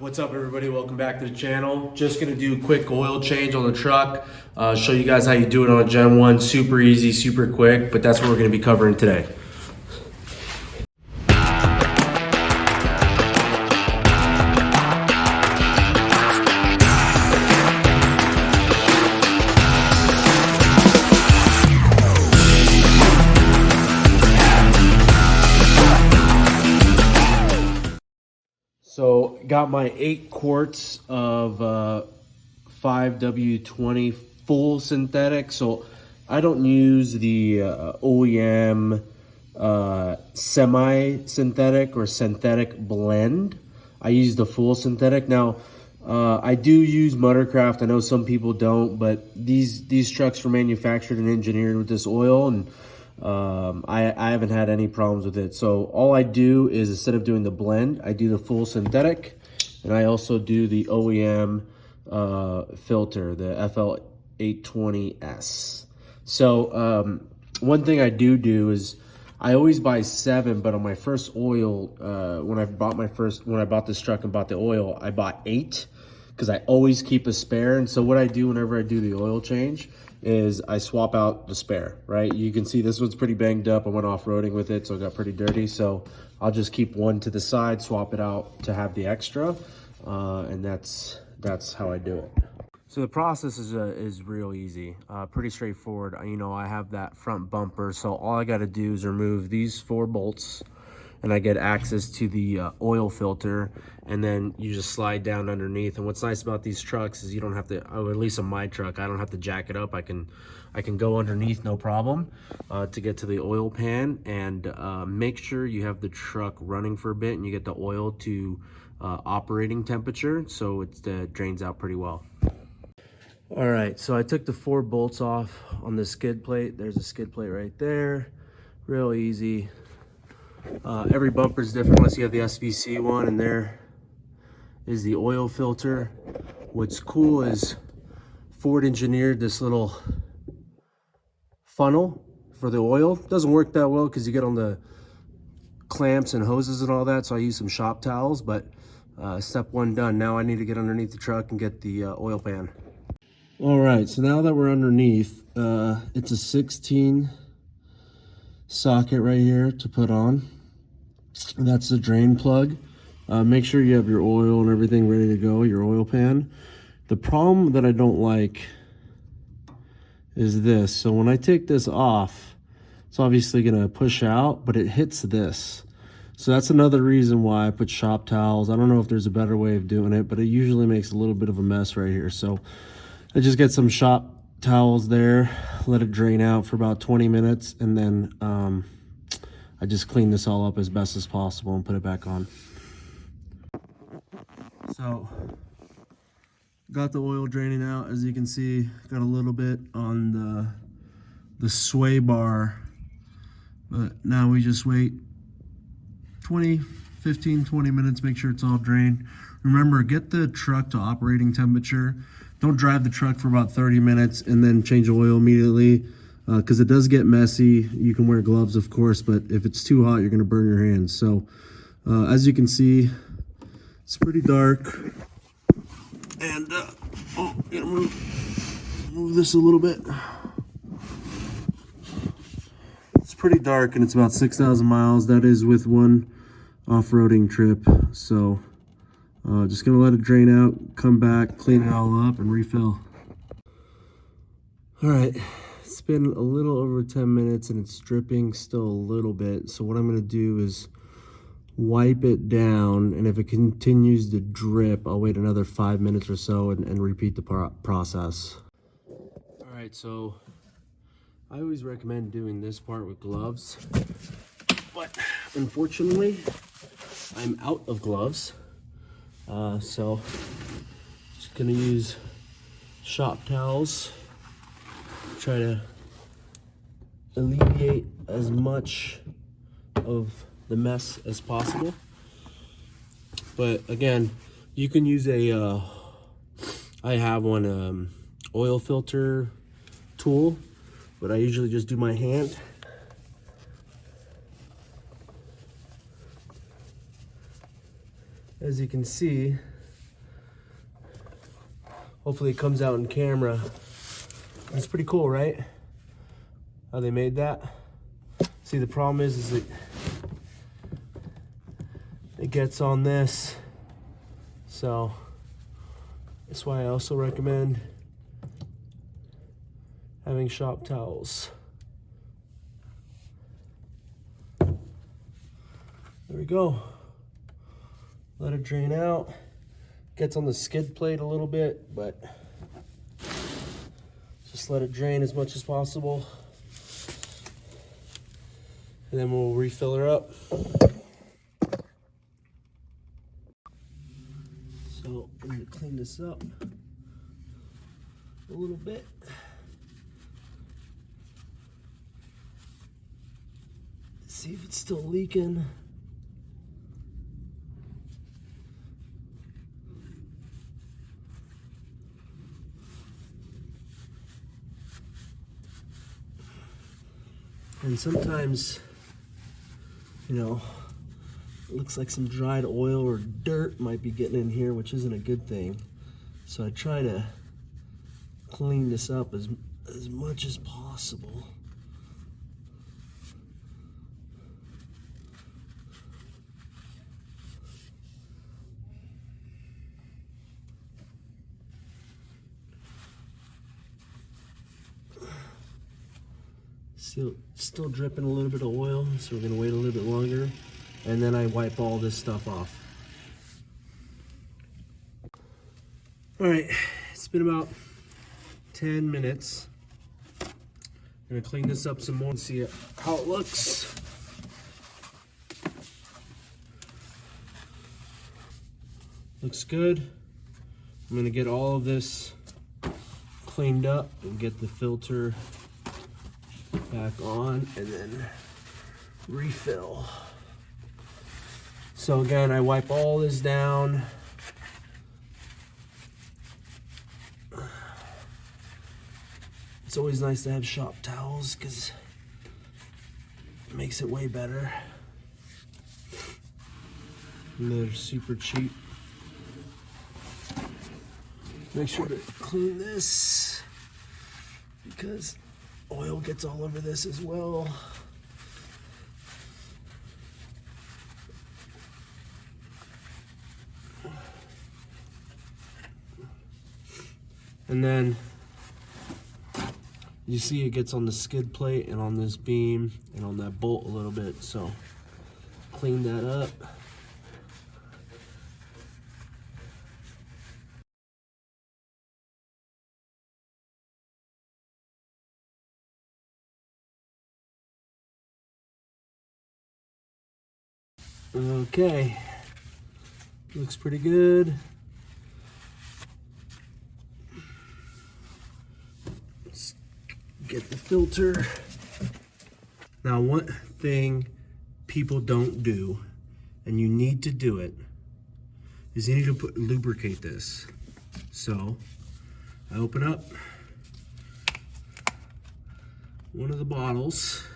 What's up, everybody? Welcome back to the channel. Just gonna do a quick oil change on the truck. Show you guys how you do it on a Gen 1. Super easy, super quick, but that's what we're gonna be covering today. So got my 8 quarts of 5W20 full synthetic. So I don't use the OEM semi-synthetic or synthetic blend. I use the full synthetic. Now I do use Muttercraft. I know some people don't, but these trucks were manufactured and engineered with this oil, and I haven't had any problems with it. So all I do is, instead of doing the blend, I do the full synthetic, and I also do the OEM filter, the FL820S. So one thing I do is I always buy 7, but on my first oil, when I bought this truck and bought the oil, I bought 8 because I always keep a spare. And so what I do whenever I do the oil change is I swap out the spare, right? You can see this one's pretty banged up. I went off-roading with it, so it got pretty dirty. So I'll just keep one to the side, swap it out to have the extra, and that's how I do it. So the process is real easy, pretty straightforward. You know, I have that front bumper, so all I got to do is remove these 4 bolts, and I get access to the oil filter, and then you just slide down underneath. And what's nice about these trucks is you don't have to, or at least on my truck, I don't have to jack it up. I can go underneath, no problem, to get to the oil pan. And make sure you have the truck running for a bit and you get the oil to operating temperature, so it drains out pretty well. All right, so I took the 4 bolts off on the skid plate. There's a skid plate right there, real easy. Every bumper is different unless you have the SVT one, and there is the oil filter. What's cool is Ford engineered this little funnel for the oil. Doesn't work that well because you get on the clamps and hoses and all that, so I use some shop towels, but step 1 done. Now I need to get underneath the truck and get the oil pan. All right, so now that we're underneath, it's a 16 socket right here to put on. That's the drain plug. Make sure you have your oil and everything ready to go, your oil pan. The problem that I don't like is this. So when I take this off, it's obviously gonna push out, but it hits this. So that's another reason why I put shop towels. I don't know if there's a better way of doing it, but it usually makes a little bit of a mess right here. So I just get some shop towels there, let it drain out for about 20 minutes, and then I just clean this all up as best as possible and put it back on. So got the oil draining out. As you can see, got a little bit on the sway bar, but now we just wait 15, 20 minutes, make sure it's all drained. Remember, get the truck to operating temperature. Don't drive the truck for about 30 minutes and then change the oil immediately, because it does get messy. You can wear gloves, of course, but if it's too hot, you're gonna burn your hands. So as you can see, it's pretty dark. And oh, gonna move this a little bit. It's pretty dark, and it's about 6,000 miles. That is with one off-roading trip. So just gonna let it drain out, come back, clean it all up, and refill. All right, it's been a little over 10 minutes and it's dripping still a little bit. So what I'm gonna do is wipe it down, and if it continues to drip, I'll wait another 5 minutes or so and repeat the process. All right, so I always recommend doing this part with gloves, but unfortunately, I'm out of gloves. So just gonna use shop towels, try to alleviate as much of the mess as possible. But again, you can use a I have one oil filter tool, but I usually just do my hand. As you can see, Hopefully it comes out in camera. It's pretty cool, right? How they made that. See, the problem is that it gets on this. So that's why I also recommend having shop towels. There we go. Let it drain out. Gets on the skid plate a little bit, but just let it drain as much as possible. And then we'll refill her up. So I'm gonna clean this up a little bit. See if it's still leaking. And sometimes, you know, it looks like some dried oil or dirt might be getting in here, which isn't a good thing. So I try to clean this up as much as possible. Still dripping a little bit of oil, so we're gonna wait a little bit longer, and then I wipe all this stuff off. All right, it's been about 10 minutes. I'm gonna clean this up some more and see how it looks. Looks good. I'm gonna get all of this cleaned up and get the filter back on and then refill. So again, I wipe all this down. It's always nice to have shop towels because it makes it way better. And they're super cheap. Make sure to clean this because oil gets all over this as well. And then you see it gets on the skid plate and on this beam and on that bolt a little bit. So clean that up. Okay, looks pretty good. Let's get the filter. Now, one thing people don't do, and you need to do it, is you need to lubricate this. So I open up one of the bottles,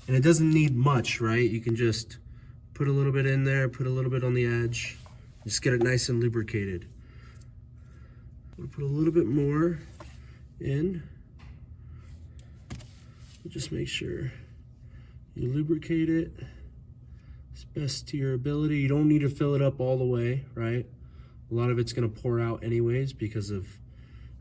and it doesn't need much, right? You can just put a little bit in there, put a little bit on the edge, just get it nice and lubricated. We'll put a little bit more in. Just make sure you lubricate it as best to your ability. You don't need to fill it up all the way, right? A lot of it's gonna pour out anyways because of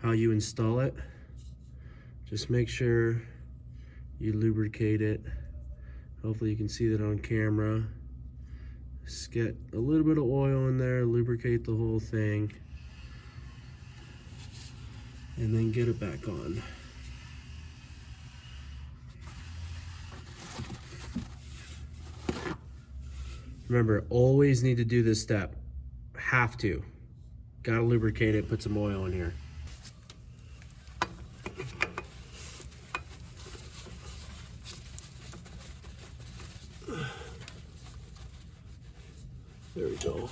how you install it. Just make sure you lubricate it. Hopefully you can see that on camera. Just get a little bit of oil in there, lubricate the whole thing, and then get it back on. Remember, always need to do this step. Have to. Gotta lubricate it, put some oil in here. There we go.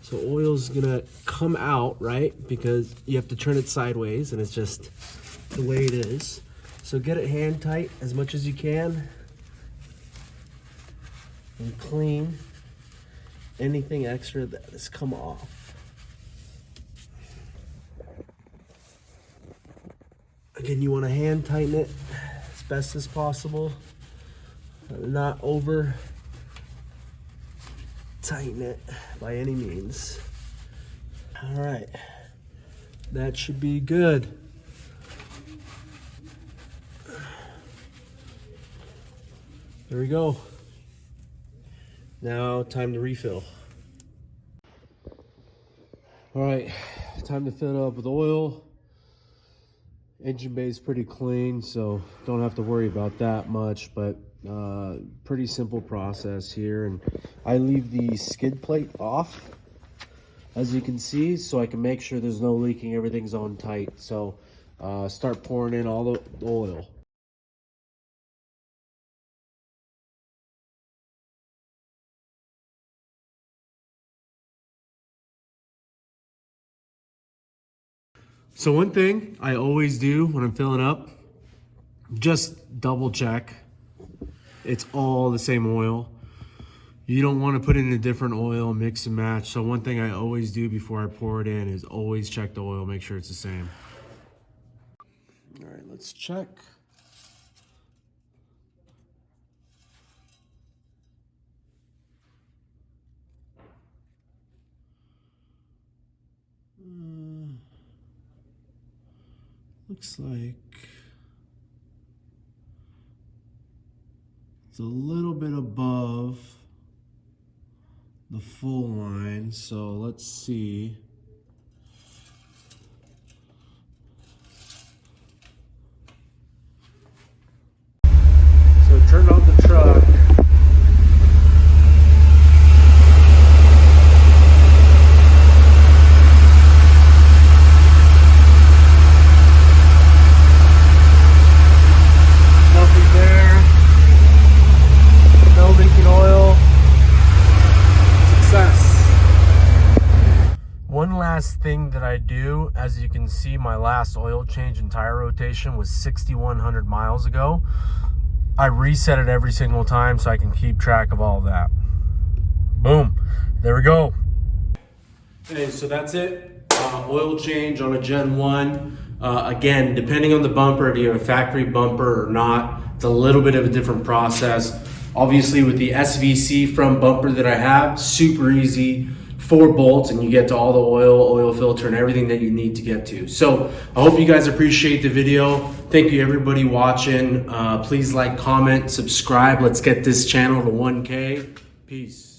So oil's gonna come out, right? Because you have to turn it sideways and it's just the way it is. So get it hand tight as much as you can and clean. anything extra that has come off. Again, you want to hand tighten it as best as possible, not over tighten it by any means. All right, that should be good. There we go. Now time to refill. All right, time to fill it up with oil. Engine bay is pretty clean, so don't have to worry about that much, but pretty simple process here. And I leave the skid plate off, as you can see, so I can make sure there's no leaking, everything's on tight. So start pouring in all the oil. So one thing I always do when I'm filling up, just double check it's all the same oil. You don't want to put in a different oil, mix and match. So one thing I always do before I pour it in is always check the oil, make sure it's the same. All right, let's check. Looks like it's a little bit above the full line, so let's see. So turn on the truck. One last thing that I do, as you can see, my last oil change and tire rotation was 6,100 miles ago. I reset it every single time so I can keep track of all of that. Boom, there we go. Okay, so that's it. Oil change on a Gen 1. Again, depending on the bumper, if you have a factory bumper or not, it's a little bit of a different process. Obviously with the SVC from bumper that I have, super easy. 4 bolts and you get to all the oil filter and everything that you need to get to. So I hope you guys appreciate the video. Thank you everybody watching. Please like, comment, subscribe. Let's get this channel to 1K. Peace.